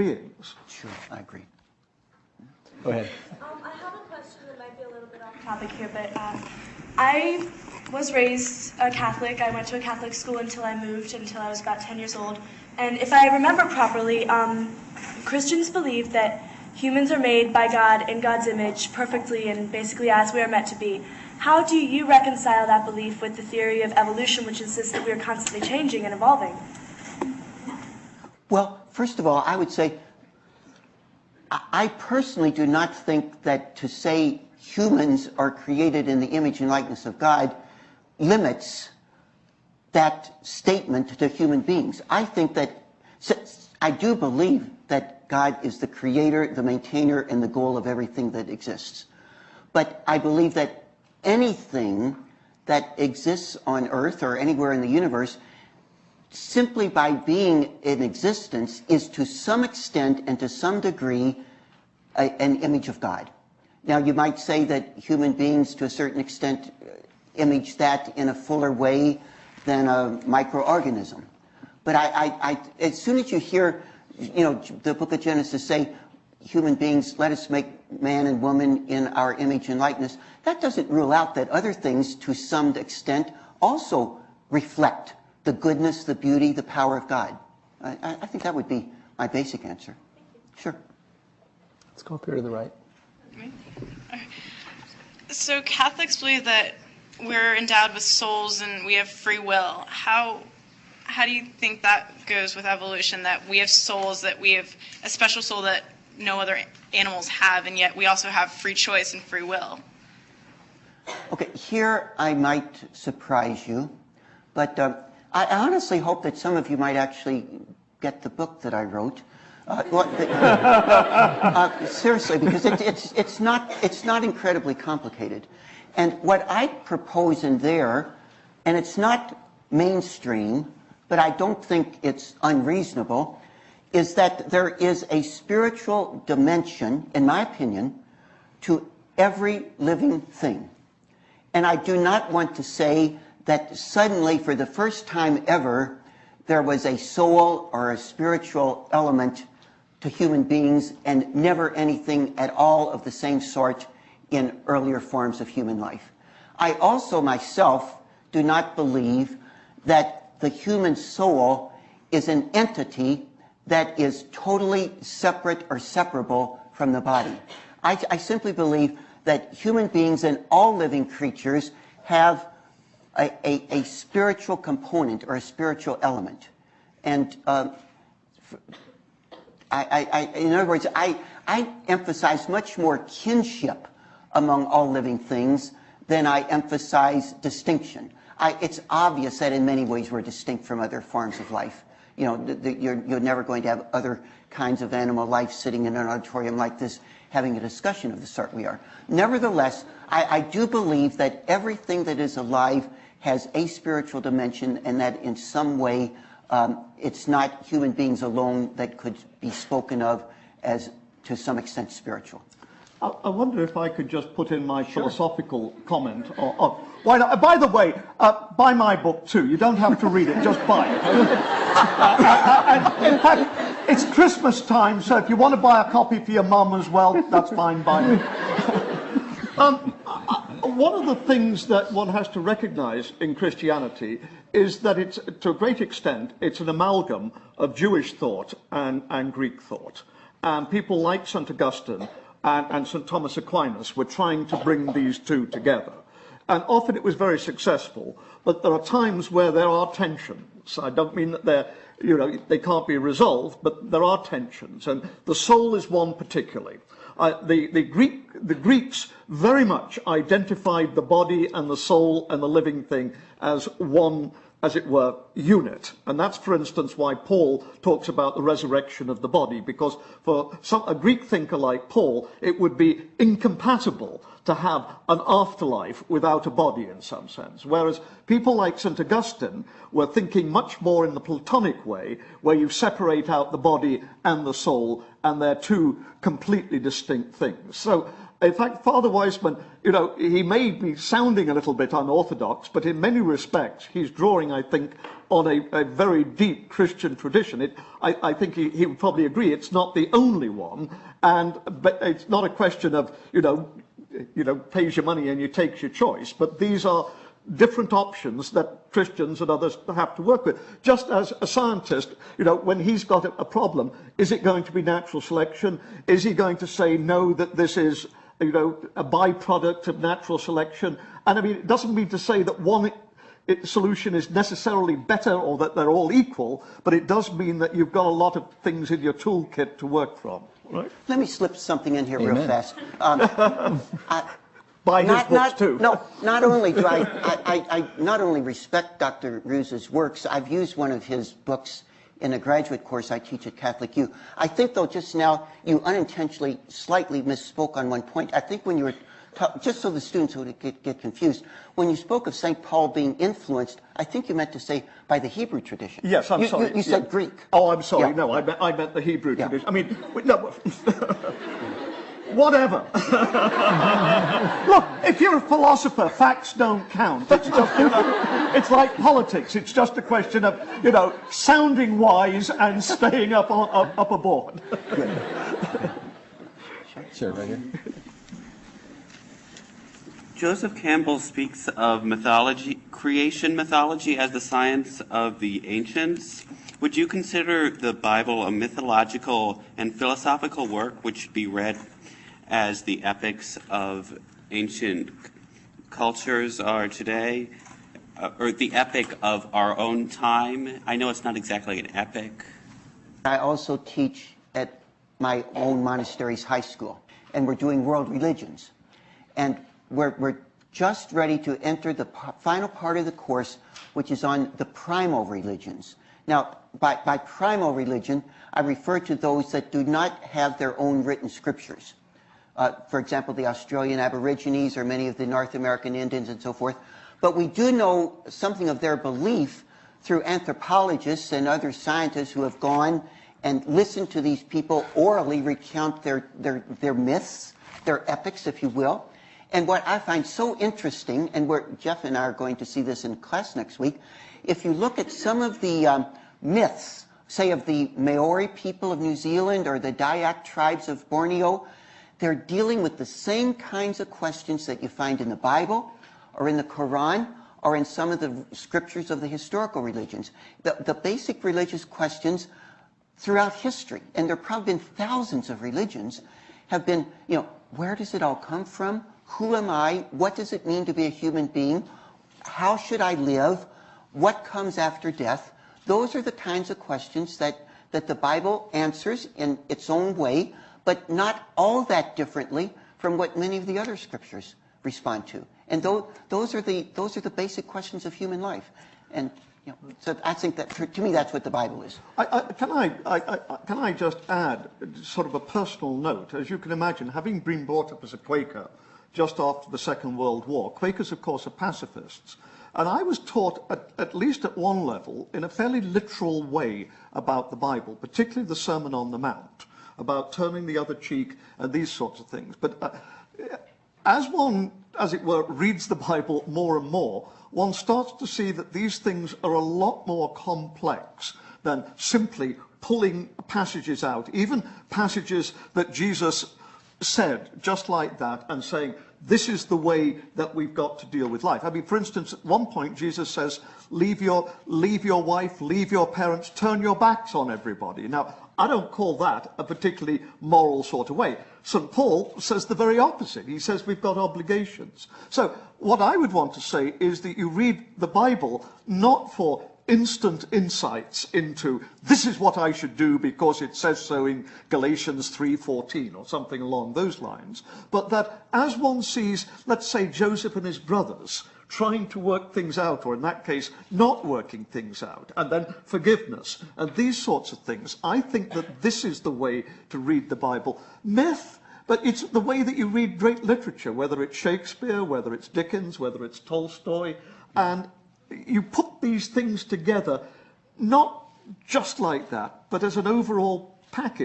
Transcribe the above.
beings. Sure, I agree. Go ahead. I have a question that might be a little bit off topic here, but I was raised a Catholic. I went to a Catholic school until I moved, until I was about 10 years old. And if I remember properly, Christians believe that humans are made by God in God's image perfectly and basically as we are meant to be. How do you reconcile that belief with the theory of evolution, which insists that we are constantly changing and evolving? Well, first of all, I would say I personally do not think that to say humans are created in the image and likeness of God limits that statement to human beings. I think that, I do believe that God is the creator, the maintainer, and the goal of everything that exists. But I believe that anything that exists on Earth or anywhere in the universe, simply by being in existence, is to some extent and to some degree an image of God. Now, you might say that human beings, to a certain extent, image that in a fuller way than a microorganism. But as soon as you hear, the book of Genesis say, human beings, let us make man and woman in our image and likeness, that doesn't rule out that other things, to some extent, also reflect the goodness, the beauty, the power of God. I think that would be my basic answer. Sure. Let's go up here to the right. So Catholics believe that we're endowed with souls and we have free will. How do you think that goes with evolution, that we have souls, that we have a special soul that no other animals have, and yet we also have free choice and free will? Okay, here I might surprise you, but I honestly hope that some of you might actually get the book that I wrote. Seriously, because it's not incredibly complicated. And what I propose in there, and it's not mainstream, but I don't think it's unreasonable, is that there is a spiritual dimension, in my opinion, to every living thing. And I do not want to say that suddenly, for the first time ever, there was a soul or a spiritual element to human beings and never anything at all of the same sort in earlier forms of human life. I also myself do not believe that the human soul is an entity that is totally separate or separable from the body. I simply believe that human beings and all living creatures have a spiritual component or a spiritual element. And in other words, I emphasize much more kinship among all living things than I emphasize distinction. It's obvious that in many ways we're distinct from other forms of life. You're never going to have other kinds of animal life sitting in an auditorium like this having a discussion of the sort we are. Nevertheless, I do believe that everything that is alive has a spiritual dimension, and that in some way it's not human beings alone that could be spoken of as, to some extent, spiritual. I wonder if I could just put in my philosophical comment. Why not? By the way, buy my book too. You don't have to read it, just buy it. In fact, it's Christmas time, so if you want to buy a copy for your mum as well, that's fine by me. One of the things that one has to recognize in Christianity is that it's, to a great extent, it's an amalgam of Jewish thought and Greek thought. And people like St. Augustine and St. Thomas Aquinas were trying to bring these two together. And often it was very successful, but there are times where there are tensions. I don't mean that they can't be resolved, but there are tensions. And the soul is one particularly. The Greeks very much identified the body and the soul and the living thing as one, as it were, unit. And that's, for instance, why Paul talks about the resurrection of the body, because for a Greek thinker like Paul, it would be incompatible to have an afterlife without a body in some sense. Whereas people like St. Augustine were thinking much more in the Platonic way, where you separate out the body and the soul, and they're two completely distinct things. So, in fact, Father Weissman, he may be sounding a little bit unorthodox, but in many respects, he's drawing, I think, on a very deep Christian tradition. I think he would probably agree it's not the only one, but it's not a question of, pays your money and you take your choice, but these are different options that Christians and others have to work with. Just as a scientist, when he's got a problem, is it going to be natural selection? Is he going to say, no, that this is, a byproduct of natural selection? And I mean, it doesn't mean to say that one solution is necessarily better or that they're all equal, but it does mean that you've got a lot of things in your toolkit to work from. Right? Let me slip something in here Amen. real fast. Buy his books too. No, not only do I not only respect Dr. Roos's works, I've used one of his books in a graduate course I teach at Catholic U. I think, though, just now you unintentionally slightly misspoke on one point. I think when you were, just so the students would get confused, when you spoke of St. Paul being influenced, I think you meant to say by the Hebrew tradition. Yes, I'm sorry. You said Greek. Oh, I'm sorry. Yeah. No, I meant the Hebrew Yeah. tradition. I mean, no. Whatever. Look, if you're a philosopher, facts don't count. It's just, it's like politics. It's just a question of, sounding wise and staying up aboard. Sure, right here. Joseph Campbell speaks of creation mythology as the science of the ancients. Would you consider the Bible a mythological and philosophical work which should be read as the epics of ancient cultures are today, or the epic of our own time? I know it's not exactly an epic. I also teach at my own monastery's high school, and we're doing world religions. And we're just ready to enter the final part of the course, which is on the primal religions. Now, by primal religion, I refer to those that do not have their own written scriptures. For example, the Australian Aborigines or many of the North American Indians and so forth. But we do know something of their belief through anthropologists and other scientists who have gone and listened to these people orally recount their myths, their epics, if you will. And what I find so interesting, and Jeff and I are going to see this in class next week, if you look at some of the myths, say of the Maori people of New Zealand or the Dayak tribes of Borneo, they're dealing with the same kinds of questions that you find in the Bible or in the Quran or in some of the scriptures of the historical religions. The basic religious questions throughout history, and there have probably been thousands of religions, have been, where does it all come from? Who am I? What does it mean to be a human being? How should I live? What comes after death? Those are the kinds of questions that the Bible answers in its own way, but not all that differently from what many of the other scriptures respond to. And those are the basic questions of human life. And so I think that, to me, that's what the Bible is. Can I just add sort of a personal note? As you can imagine, having been brought up as a Quaker just after the Second World War, Quakers, of course, are pacifists. And I was taught, at least at one level, in a fairly literal way about the Bible, particularly the Sermon on the Mount, about turning the other cheek and these sorts of things. But as one, as it were, reads the Bible more and more, one starts to see that these things are a lot more complex than simply pulling passages out, even passages that Jesus said just like that and saying, this is the way that we've got to deal with life. I mean, for instance, at one point, Jesus says, leave your wife, leave your parents, turn your backs on everybody. Now, I don't call that a particularly moral sort of way. St. Paul says the very opposite. He says we've got obligations. So what I would want to say is that you read the Bible not for instant insights into this is what I should do because it says so in Galatians 3:14 or something along those lines, but that as one sees, let's say, Joseph and his brothers trying to work things out, or in that case, not working things out, and then forgiveness, and these sorts of things, I think that this is the way to read the Bible. Myth, but it's the way that you read great literature, whether it's Shakespeare, whether it's Dickens, whether it's Tolstoy, and you put these things together, not just like that, but as an overall package.